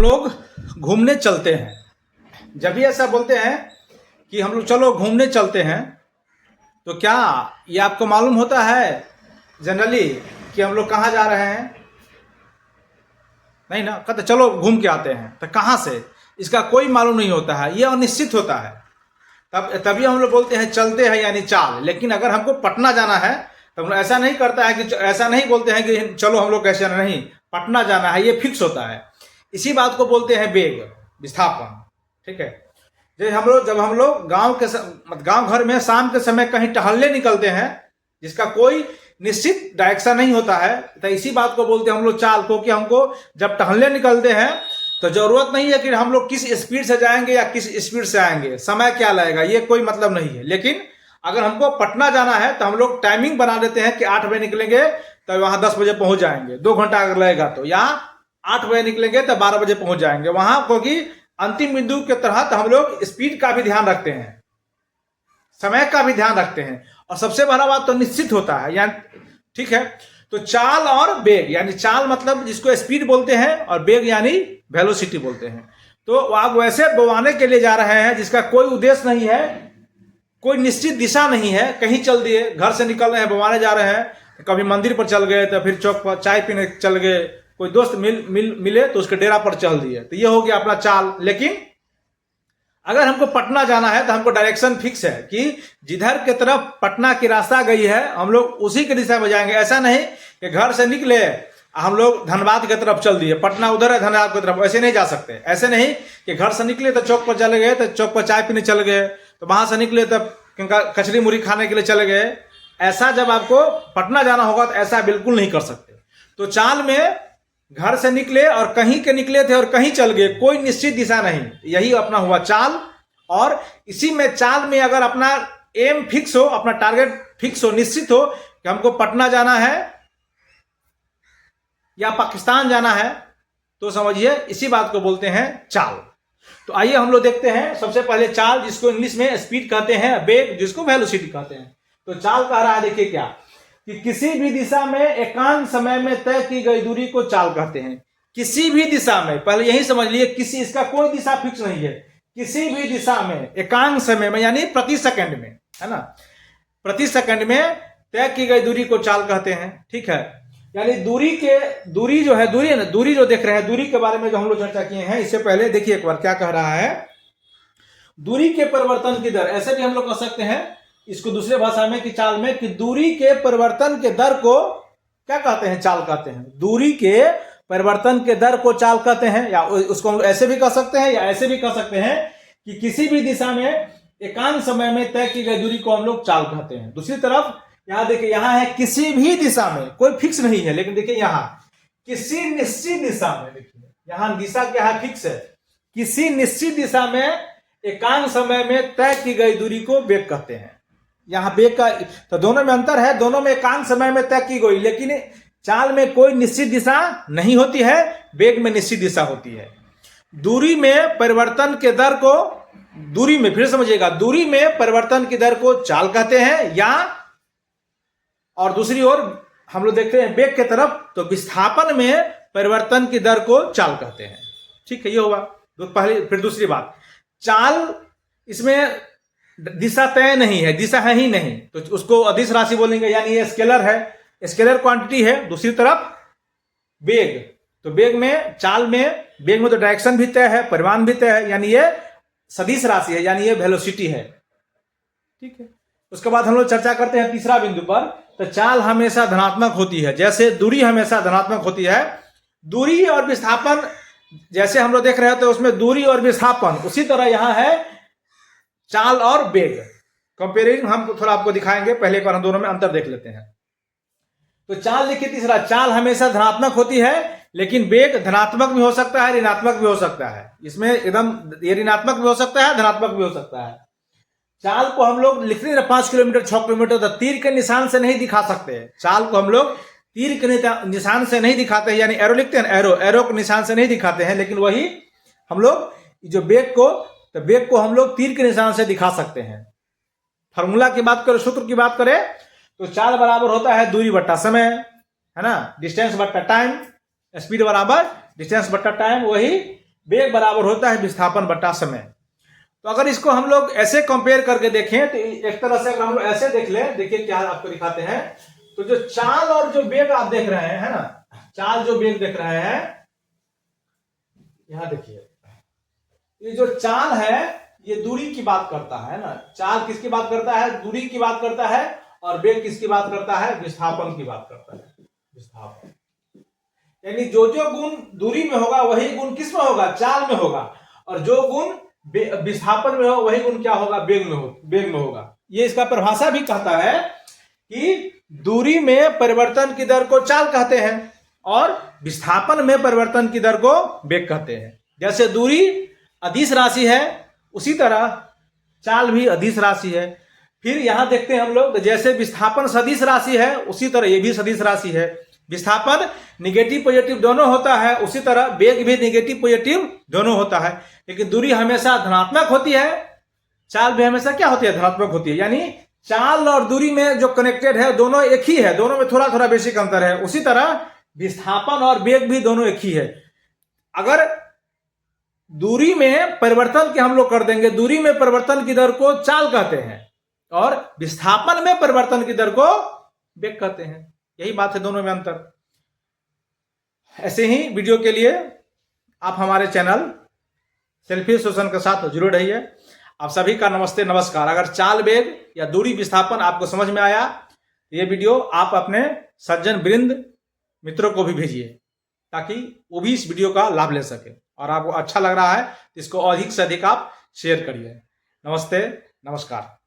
लोग घूमने चलते हैं, जब भी ऐसा बोलते हैं कि हम लोग चलो घूमने चलते हैं, तो क्या ये आपको मालूम होता है जनरली कि हम लोग कहाँ जा रहे हैं? नहीं ना, कहते चलो घूम के आते हैं, तो कहाँ से इसका कोई मालूम नहीं होता है, ये अनिश्चित होता है। तभी हम लोग बोलते हैं चलते हैं यानी चाल। लेकिन अगर हमको पटना जाना है तो हम लोग ऐसा नहीं करता है कि ऐसा नहीं बोलते हैं कि चलो हम लोग कैसे नहीं, पटना जाना है, ये फिक्स होता है। इसी बात को बोलते हैं वेग, विस्थापन। ठीक है, जब हम लोग गांव घर में शाम के समय कहीं टहलने निकलते हैं जिसका कोई निश्चित डायरेक्शन नहीं होता है, तो इसी बात को बोलते हैं हम लोग चाल। क्योंकि हमको जब टहलने निकलते हैं तो जरूरत नहीं है कि हम लोग किस स्पीड से जाएंगे या किस स्पीड से आएंगे, समय क्या लगेगा, ये कोई मतलब नहीं है। लेकिन अगर हमको पटना जाना है तो हम लोग टाइमिंग बना देते हैं कि 8 बजे निकलेंगे तो वहां 10 बजे पहुंच जाएंगे। 2 घंटा अगर लगेगा तो यहाँ 8 बजे निकलेंगे तो 12 बजे पहुंच जाएंगे वहां, क्योंकि अंतिम बिंदु के तहत हम लोग स्पीड का भी ध्यान रखते हैं, समय का भी ध्यान रखते हैं, और सबसे बड़ा बात तो निश्चित होता है यानी। ठीक है, तो चाल और वेग, यानी चाल मतलब जिसको स्पीड बोलते हैं और वेग यानी वेलोसिटी बोलते हैं। तो आप वैसे बोवाने के लिए जा रहे हैं जिसका कोई उद्देश्य नहीं है, कोई निश्चित दिशा नहीं है, कहीं चल दिए, घर से निकल रहे हैं बोवाने जा रहे हैं, कभी मंदिर पर चल गए तो फिर चौक पर चाय पीने चल गए, कोई दोस्त मिले तो उसके डेरा पर चल दिए, तो ये हो गया अपना चाल। लेकिन अगर हमको पटना जाना है तो हमको डायरेक्शन फिक्स है कि जिधर के तरफ पटना की रास्ता गई है हम लोग उसी के दिशा में जाएंगे। ऐसा नहीं कि घर से निकले हम लोग धनबाद की तरफ चल दिए, पटना उधर है धनबाद की तरफ, ऐसे नहीं जा सकते। ऐसे नहीं कि घर से निकले तो चौक पर चले गए, तो चौक पर चाय पीने चले गए, तो वहां से निकले तब कचरी मुड़ी खाने के लिए चले गए। ऐसा जब आपको पटना जाना होगा तो ऐसा बिल्कुल नहीं कर सकते। तो चाल में घर से निकले और कहीं के निकले थे और कहीं चल गए, कोई निश्चित दिशा नहीं, यही अपना हुआ चाल। और इसी में चाल में अगर अपना एम फिक्स हो, अपना टारगेट फिक्स हो, निश्चित हो कि हमको पटना जाना है या पाकिस्तान जाना है, तो समझिए इसी बात को बोलते हैं चाल। तो आइए हम लोग देखते हैं सबसे पहले चाल, जिसको इंग्लिश में स्पीड कहते हैं, वेग जिसको वेलोसिटी कहते हैं। तो चाल कह रहा है, देखिए क्या, कि किसी भी दिशा में एकांत समय में तय की गई दूरी को चाल कहते हैं। किसी भी दिशा में, पहले यही समझ लिए, किसी, इसका कोई दिशा फिक्स नहीं है, किसी भी दिशा में एकांत समय में यानी प्रति सेकंड में, है ना, प्रति सेकंड में तय की गई दूरी को चाल कहते हैं। ठीक है, यानी दूरी जो है ना, दूरी जो देख रहे हैं, दूरी के बारे में जो हम लोग चर्चा किए हैं, इससे पहले देखिए एक बार क्या कह रहा है, दूरी के परिवर्तन की दर। ऐसे भी हम लोग कह सकते हैं इसको दूसरे भाषा में कि चाल में, कि दूरी के परिवर्तन के दर को क्या कहते हैं? चाल कहते हैं। दूरी के परिवर्तन के दर को चाल कहते हैं, या उसको हम ऐसे भी कह सकते हैं या ऐसे भी कह सकते हैं कि किसी भी दिशा में एकांत समय में तय की गई दूरी को हम लोग चाल कहते हैं। दूसरी तरफ यहां देखिए, यहां है किसी भी दिशा में, कोई फिक्स नहीं है, लेकिन देखिए यहां किसी निश्चित दिशा में, देखिए यहां दिशा क्या है, फिक्स है, किसी निश्चित दिशा में एकांत समय में तय की गई दूरी को वेग कहते हैं। यहां वेग का तो दोनों में अंतर है, दोनों में एकांत समय में तय की गई, लेकिन चाल में कोई निश्चित दिशा नहीं होती है, वेग में निश्चित दिशा होती है। दूरी में परिवर्तन के दर को, दूरी में, फिर समझिएगा, दूरी में परिवर्तन की दर को चाल कहते हैं, या और दूसरी ओर हम लोग देखते हैं वेग के तरफ, तो विस्थापन में परिवर्तन की दर को चाल कहते हैं। ठीक है, ये होगा पहले। फिर दूसरी बात, चाल इसमें दिशा तय नहीं है, दिशा है ही नहीं, तो उसको अदिश राशि बोलेंगे, यानी ये स्केलर है, स्केलर क्वांटिटी है। दूसरी तरफ वेग, तो वेग में, चाल में, वेग में तो डायरेक्शन भी तय है, परिमाण भी तय है, यानी ये सदिश राशि है, यानी ये वेलोसिटी है। ठीक है, उसके बाद हम लोग चर्चा करते हैं तीसरा बिंदु पर। तो चाल हमेशा धनात्मक होती है, जैसे दूरी हमेशा धनात्मक होती है। दूरी और विस्थापन जैसे हम लोग देख रहे थे उसमें दूरी और विस्थापन, उसी तरह यहां है चाल और वेग। कंपेरिजन हम थोड़ा आपको दिखाएंगे, पहले एक बार हम दोनों में अंतर देख लेते हैं। तो चाल देखिए तीसरा, चाल हमेशा धनात्मक होती है, लेकिन वेग धनात्मक भी हो सकता है, ऋणात्मक भी हो सकता है। इसमें एकदम ये ऋणात्मक भी हो सकता है, धनात्मक भी हो सकता है। चाल को हम लोग लिखते हैं 5 किलोमीटर 6 किलोमीटर, तो तीर के निशान से नहीं दिखा सकते। चाल को हम लोग तीर के निशान से नहीं दिखाते हैं, यानी एरो लिखते हैं, एरो के निशान से नहीं दिखाते हैं, लेकिन वही हम लोग जो वेग को, तो वेग को हम लोग तीर के निशान से दिखा सकते हैं। फॉर्मूला की बात करें, सूत्र की बात करें, तो चाल बराबर होता है दूरी बट्टा समय, है ना, डिस्टेंस बट्टा टाइम, स्पीड बराबर डिस्टेंस बट्टा टाइम, वही वेग बराबर होता है विस्थापन बटा समय। तो अगर इसको हम लोग ऐसे कंपेयर करके देखें तो एक तरह से अगर हम लोग ऐसे देख लें, देखिए क्या आपको दिखाते हैं। तो जो चाल और जो वेग आप देख रहे हैं, है ना, चाल जो वेग देख रहे हैं, यहां देखिए, ये जो चाल है ये दूरी की बात करता है ना। चाल किसकी बात करता है? दूरी की बात करता है। और वेग किसकी बात करता है? विस्थापन की बात करता है, विस्थापन। यानी जो जो गुण दूरी में होगा वही गुण किस में होगा? चाल में होगा। और जो गुण विस्थापन में हो वही गुण क्या होगा? वेग में होगा। ये इसका परिभाषा भी कहता है कि दूरी में परिवर्तन की दर को चाल कहते हैं और विस्थापन में परिवर्तन की दर को वेग कहते हैं। जैसे दूरी अदिश राशि है उसी तरह चाल भी अदिश राशि है। फिर यहां देखते हैं हम लोग, जैसे विस्थापन सदिश राशि है उसी तरह ये भी सदिश राशि है। विस्थापन निगेटिव पॉजिटिव दोनों होता है, उसी तरह वेग भी निगेटिव पॉजिटिव दोनों होता है। लेकिन दूरी हमेशा धनात्मक होती है, चाल भी हमेशा क्या होती है? धनात्मक होती है। यानी चाल और दूरी में जो कनेक्टेड है दोनों एक ही है, दोनों में थोड़ा थोड़ा बेसिक अंतर है। उसी तरह विस्थापन और वेग भी दोनों एक ही है। अगर दूरी में परिवर्तन के हम लोग कर देंगे, दूरी में परिवर्तन की दर को चाल कहते हैं और विस्थापन में परिवर्तन की दर को वेग कहते हैं। यही बात है, दोनों में अंतर। ऐसे ही वीडियो के लिए आप हमारे चैनल सेल्फी सोल्यूशन के साथ जुड़े रहिए। आप सभी का नमस्ते नमस्कार। अगर चाल वेग या दूरी विस्थापन आपको समझ में आया तो ये वीडियो आप अपने सज्जन वृंद मित्रों को भी भेजिए ताकि वो भी इस वीडियो का लाभ ले सके। और आपको अच्छा लग रहा है तो इसको अधिक से अधिक आप शेयर करिए। नमस्ते नमस्कार।